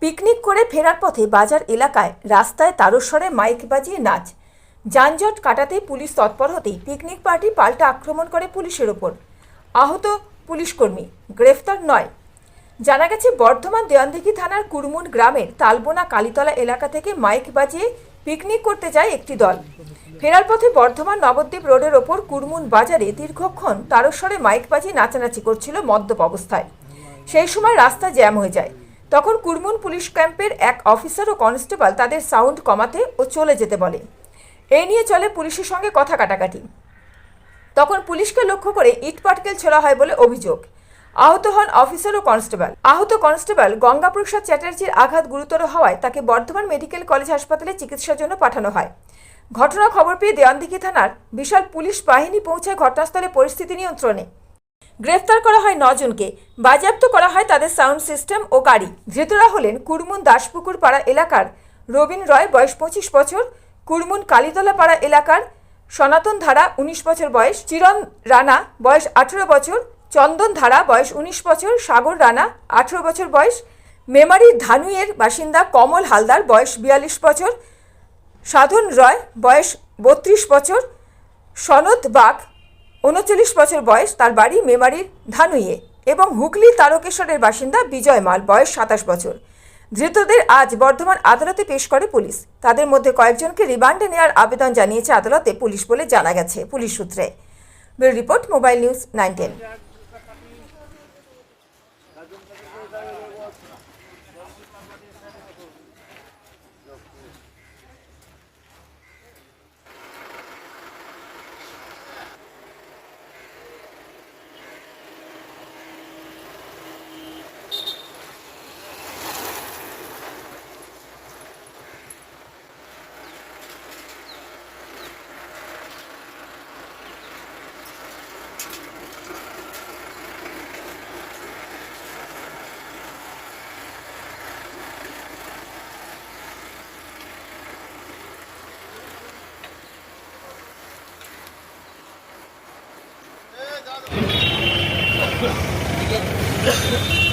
Picnic করে ফেরার পথে বাজার এলাকায় রাস্তায় তারস্বরে মাইক বাজিয়ে নাচ। যানজট কাটাতে পুলিশ তৎপর হতেই পিকনিক পার্টি পাল্টা আক্রমণ করে পুলিশের ওপর। আহত পুলিশকর্মী, গ্রেফতার নয়। জানা গেছে বর্ধমান দেওয়ানদিঘি থানার কুরমুন গ্রামের তালবোনা কালীতলা এলাকা থেকে মাইক বাজিয়ে পিকনিক করতে যায় একটি দল। ফেরার পথে বর্ধমান নবদ্বীপ রোডের ওপর কুরমুন বাজারে দীর্ঘক্ষণ তারস্বরে মাইক বাজিয়ে নাচানাচি করছিল মদ্যপ অবস্থায়। সেই সময় রাস্তা জ্যাম হয়ে যায়। তখন কুরমুন পুলিশ ক্যাম্পের এক অফিসার ও কনস্টেবল তাদের সাউন্ড কমাতে ও চলে যেতে বলে। এই নিয়ে চলে পুলিশের সঙ্গে কথা কাটাকাটি। তখন পুলিশকে লক্ষ্য করে ইট পাটকেল ছোড়া হয় বলে অভিযোগ। আহত হন অফিসার ও কনস্টেবল। আহত কনস্টেবল গঙ্গাপ্রসাদ চ্যাটার্জির আঘাত গুরুতর হওয়ায় তাকে বর্ধমান মেডিকেল কলেজ হাসপাতালে চিকিৎসার জন্য পাঠানো হয়। ঘটনা খবর পেয়ে দেওয়ানদিঘি থানার বিশাল পুলিশ বাহিনী পৌঁছায় ঘটনাস্থলে পরিস্থিতি নিয়ন্ত্রণে। গ্রেফতার করা হয় 9 জনকে। বাজেয়াপ্ত করা হয় তাদের সাউন্ড সিস্টেম ও গাড়ি। ধৃতরা হলেন কুরমুন দাসপুকুর পাড়া এলাকার রবীন রয়, বয়স 25 বছর, কুরমুন কালীতলা পাড়া এলাকার সনাতন ধারা, 19 বছর বয়স, চিরন রানা, বয়স 18 বছর, চন্দন ধারা, বয়স 19 বছর, সাগর রানা, 18 বছর বয়স, মেমারির ধানুইয়ের বাসিন্দা কমল হালদার, বয়স 42 বছর, সাধন রয়, বয়স 32 বছর, সনদ বাগ, 39 বছর বয়স, তার বাড়ি মেমারির ধানুইয়ে, এবং হুগলি তারকেশ্বরের বাসিন্দা বিজয় মাল, বয়স 27 বছর। ধৃতদের আজ বর্ধমান আদালতে পেশ করে পুলিশ। তাদের মধ্যে কয়েকজনকে রিমান্ডে নেওয়ার আবেদন জানিয়েছে আদালতে পুলিশ বলে জানা গেছে পুলিশ সূত্রে। Bureau report, mobile news 910। Thank you.